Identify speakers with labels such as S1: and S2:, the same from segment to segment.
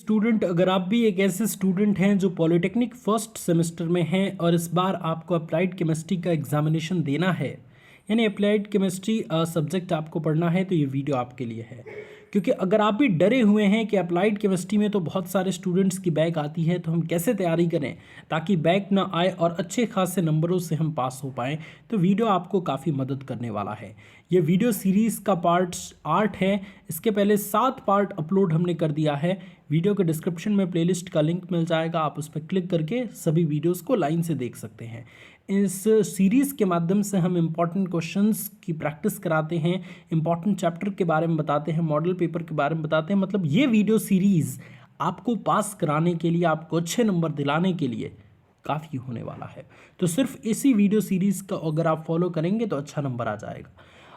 S1: Student, अगर आप भी एक ऐसे स्टूडेंट हैं जो पॉलिटेक्निक फर्स्ट सेमेस्टर में हैं और इस बार आपको अप्लाइड केमिस्ट्री का एग्जामिनेशन देना है, यानी अप्लाइड केमिस्ट्री सब्जेक्ट आपको पढ़ना है, तो ये वीडियो आपके लिए है। क्योंकि अगर आप भी डरे हुए हैं कि अप्लाइड केमिस्ट्री में तो बहुत सारे स्टूडेंट्स की बैक आती है, तो हम कैसे तैयारी करें ताकि बैक ना आए और अच्छे खासे नंबरों से हम पास हो पाएँ, तो वीडियो आपको काफ़ी मदद करने वाला है। ये वीडियो सीरीज़ का पार्ट 8 है। इसके पहले 7 पार्ट अपलोड हमने कर दिया है। वीडियो के डिस्क्रिप्शन में प्लेलिस्ट का लिंक मिल जाएगा, आप उस पर क्लिक करके सभी वीडियोस को लाइन से देख सकते हैं। इस सीरीज़ के माध्यम से हम इम्पॉर्टेंट क्वेश्चंस की प्रैक्टिस कराते हैं, इम्पॉर्टेंट चैप्टर के बारे में बताते हैं, मॉडल पेपर के बारे में बताते हैं। मतलब ये वीडियो सीरीज़ आपको पास कराने के लिए, आपको अच्छे नंबर दिलाने के लिए काफ़ी होने वाला है। तो सिर्फ इसी वीडियो सीरीज़ का अगर आप फॉलो करेंगे तो अच्छा नंबर आ जाएगा।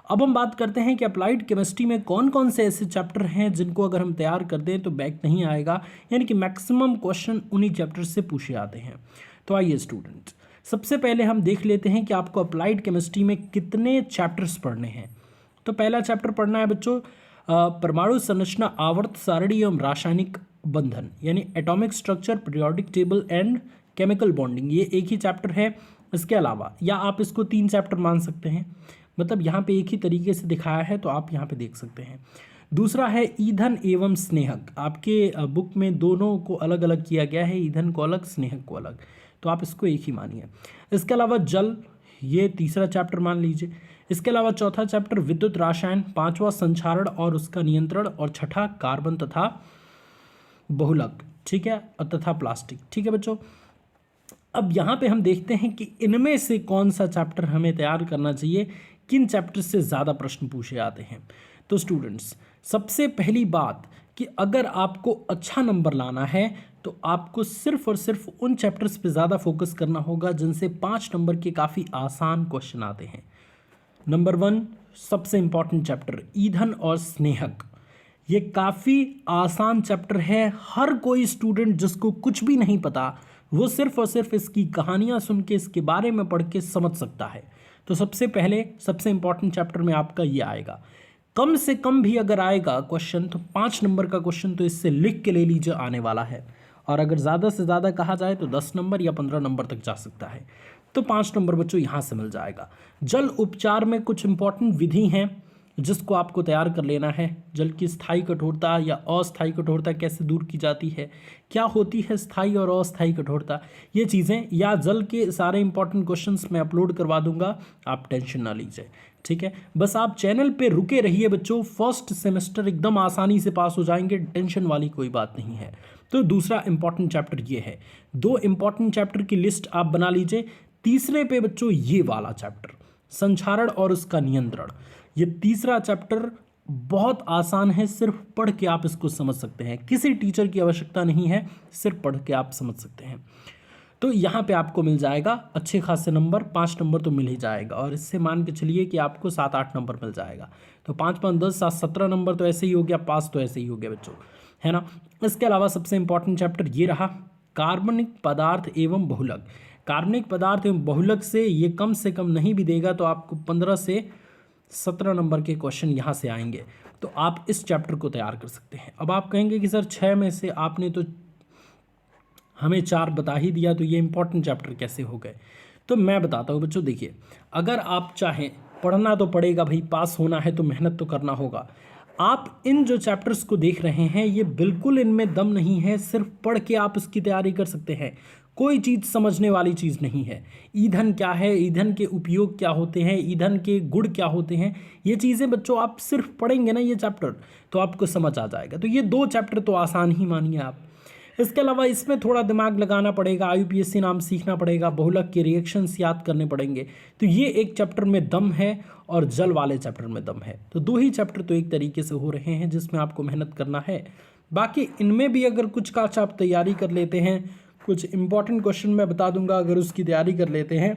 S1: अब हम बात करते हैं कि अप्लाइड केमिस्ट्री में कौन कौन से ऐसे चैप्टर हैं जिनको अगर हम तैयार कर दें तो बैक नहीं आएगा, यानी कि मैक्सिमम क्वेश्चन उन्हीं चैप्टर से पूछे आते हैं। तो आइए स्टूडेंट, सबसे पहले हम देख लेते हैं कि आपको अप्लाइड केमिस्ट्री में कितने चैप्टर्स पढ़ने हैं। तो पहला चैप्टर पढ़ना है बच्चों, परमाणु संरचना, आवर्त सारणी एवं रासायनिक बंधन, यानी atomic structure, periodic table and chemical bonding. ये एक ही चैप्टर है। इसके अलावा या आप इसको 3 चैप्टर मान सकते हैं, मतलब यहाँ पे एक ही तरीके से दिखाया है तो आप यहाँ पे देख सकते हैं। दूसरा है ईंधन एवं स्नेहक। आपके बुक में दोनों को अलग अलग किया गया है, ईंधन को अलग, स्नेहक को अलग, तो आप इसको एक ही मानिए। इसके अलावा जल, ये तीसरा चैप्टर मान लीजिए। इसके अलावा चौथा चैप्टर विद्युत रासायन, पांचवा संक्षारण और उसका नियंत्रण, और छठा कार्बन तथा बहुलक, ठीक है, तथा प्लास्टिक। ठीक है बच्चों, अब यहाँ पे हम देखते हैं कि इनमें से कौन सा चैप्टर हमें तैयार करना चाहिए, किन चैप्टर से ज़्यादा प्रश्न पूछे आते हैं। तो स्टूडेंट्स, सबसे पहली बात कि अगर आपको अच्छा नंबर लाना है तो आपको सिर्फ और सिर्फ उन चैप्टर्स पे ज़्यादा फोकस करना होगा जिनसे 5 नंबर के काफ़ी आसान क्वेश्चन आते हैं। नंबर 1 सबसे इंपॉर्टेंट चैप्टर ईंधन और स्नेहक। ये काफ़ी आसान चैप्टर है। हर कोई स्टूडेंट जिसको कुछ भी नहीं पता, वो सिर्फ और सिर्फ इसकी कहानियाँ सुन के, इसके बारे में पढ़ के समझ सकता है। तो सबसे पहले सबसे इंपॉर्टेंट चैप्टर में आपका ये आएगा। कम से कम भी अगर आएगा क्वेश्चन तो 5 नंबर का क्वेश्चन तो इससे लिख के ले लीजिए आने वाला है। और अगर ज़्यादा से ज़्यादा कहा जाए तो 10 नंबर या 15 नंबर तक जा सकता है। तो 5 नंबर बच्चों यहाँ से मिल जाएगा। जल उपचार में कुछ इंपॉर्टेंट विधि हैं जिसको आपको तैयार कर लेना है। जल की स्थायी कठोरता या अस्थायी कठोरता कैसे दूर की जाती है, क्या होती है स्थायी और अस्थायी कठोरता, ये चीज़ें, या जल के सारे इंपॉर्टेंट क्वेश्चंस मैं अपलोड करवा दूंगा, आप टेंशन ना लीजिए। ठीक है, बस आप चैनल पे रुके रहिए बच्चों, फर्स्ट सेमेस्टर एकदम आसानी से पास हो जाएंगे, टेंशन वाली कोई बात नहीं है। तो दूसरा इंपॉर्टेंट चैप्टर ये है। 2 इंपॉर्टेंट चैप्टर की लिस्ट आप बना लीजिए। तीसरे पे बच्चों ये वाला चैप्टर संक्षारण और उसका नियंत्रण। ये तीसरा चैप्टर बहुत आसान है, सिर्फ पढ़ के आप इसको समझ सकते हैं, किसी टीचर की आवश्यकता नहीं है, सिर्फ पढ़ के आप समझ सकते हैं। तो यहाँ पे आपको मिल जाएगा अच्छे खासे नंबर, 5 नंबर तो मिल ही जाएगा, और इससे मान के चलिए कि आपको 7-8 नंबर मिल जाएगा। तो 5 5 10 7 17 नंबर तो ऐसे ही हो गया, पास तो ऐसे ही हो गया बच्चों, है ना। इसके अलावा सबसे इंपॉर्टेंट चैप्टर ये रहा कार्बनिक पदार्थ एवं बहुलक। कार्बनिक पदार्थ एवं बहुलक से ये कम नहीं भी देगा तो आपको 15 से 17 नंबर के क्वेश्चन यहाँ से आएंगे। तो आप इस चैप्टर को तैयार कर सकते हैं। अब आप कहेंगे कि सर 6 में से आपने तो हमें 4 बता ही दिया, तो ये इंपॉर्टेंट चैप्टर कैसे हो गए। तो मैं बताता हूँ बच्चों, देखिए, अगर आप चाहें, पढ़ना तो पड़ेगा भाई, पास होना है तो मेहनत तो करना होगा। आप इन जो चैप्टर्स को देख रहे हैं ये बिल्कुल इनमें दम नहीं है, सिर्फ पढ़ के आप इसकी तैयारी कर सकते हैं, कोई चीज़ समझने वाली चीज़ नहीं है। ईंधन क्या है, ईंधन के उपयोग क्या होते हैं, ईंधन के गुण क्या होते हैं, ये चीज़ें बच्चों आप सिर्फ पढ़ेंगे ना ये चैप्टर तो आपको समझ आ जाएगा। तो ये 2 चैप्टर तो आसान ही मानिए आप। इसके अलावा इसमें थोड़ा दिमाग लगाना पड़ेगा, IUPAC नाम सीखना पड़ेगा, बहुलक के रिएक्शंस याद करने पड़ेंगे। तो ये एक चैप्टर में दम है और जल वाले चैप्टर में दम है। तो 2 ही चैप्टर तो एक तरीके से हो रहे हैं जिसमें आपको मेहनत करना है। बाकी इनमें भी अगर कुछ का आप तैयारी कर लेते हैं, कुछ इंपॉर्टेंट क्वेश्चन मैं बता दूंगा, अगर उसकी तैयारी कर लेते हैं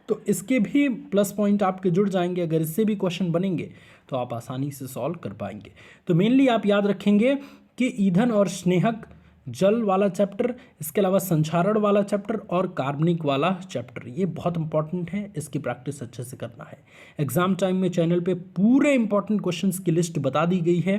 S1: तो इसके भी प्लस पॉइंट आपके जुड़ जाएंगे। अगर इससे भी क्वेश्चन बनेंगे तो आप आसानी से सॉल्व कर पाएंगे। तो मेनली आप याद रखेंगे कि ईंधन और स्नेहक, जल वाला चैप्टर, इसके अलावा संक्षारण वाला चैप्टर और कार्बनिक वाला चैप्टर, ये बहुत इंपॉर्टेंट है, इसकी प्रैक्टिस अच्छे से करना है। एग्जाम टाइम में चैनल पे पूरे इंपॉर्टेंट क्वेश्चंस की लिस्ट बता दी गई है।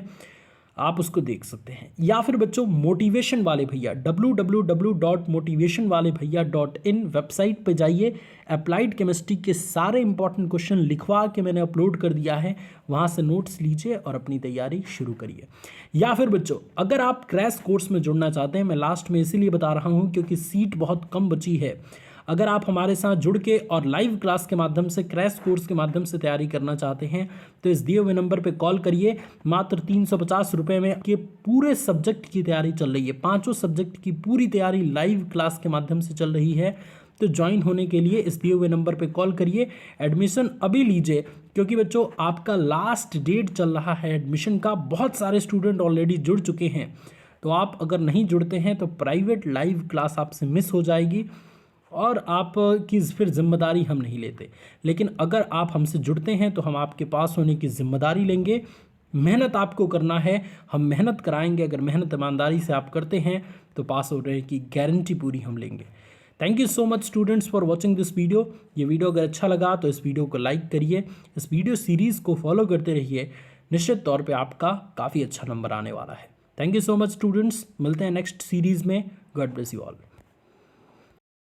S1: आप उसको देख सकते हैं। या फिर बच्चों मोटिवेशन वाले भैया www.motivationwalebhaiya.in वेबसाइट पे जाइए, अप्लाइड केमिस्ट्री के सारे इंपॉर्टेंट क्वेश्चन लिखवा के मैंने अपलोड कर दिया है, वहाँ से नोट्स लीजिए और अपनी तैयारी शुरू करिए। या फिर बच्चों अगर आप क्रैश कोर्स में जुड़ना चाहते हैं, मैं लास्ट में इसीलिए बता रहा हूँ क्योंकि सीट बहुत कम बची है। अगर आप हमारे साथ जुड़ के और लाइव क्लास के माध्यम से क्रैश कोर्स के माध्यम से तैयारी करना चाहते हैं तो इस दिए हुए नंबर पे कॉल करिए। मात्र 350 रुपये में के पूरे सब्जेक्ट की तैयारी चल रही है, 5 सब्जेक्ट की पूरी तैयारी लाइव क्लास के माध्यम से चल रही है। तो ज्वाइन होने के लिए इस दिए हुए नंबर पे कॉल करिए, एडमिशन अभी लीजिए क्योंकि बच्चों आपका लास्ट डेट चल रहा है एडमिशन का। बहुत सारे स्टूडेंट ऑलरेडी जुड़ चुके हैं, तो आप अगर नहीं जुड़ते हैं तो प्राइवेट लाइव क्लास आपसे मिस हो जाएगी और आपकी फिर जिम्मेदारी हम नहीं लेते। लेकिन अगर आप हमसे जुड़ते हैं तो हम आपके पास होने की जिम्मेदारी लेंगे। मेहनत आपको करना है, हम मेहनत कराएंगे। अगर मेहनत ईमानदारी से आप करते हैं तो पास होने की गारंटी पूरी हम लेंगे। Thank you so much students for watching this video. ये वीडियो अगर अच्छा लगा तो इस वीडियो को लाइक करिए, इस वीडियो सीरीज़ को फॉलो करते रहिए, निश्चित तौर पे आपका काफ़ी अच्छा नंबर आने वाला है। Thank you so much students, मिलते हैं नेक्स्ट सीरीज़ में। God bless you all.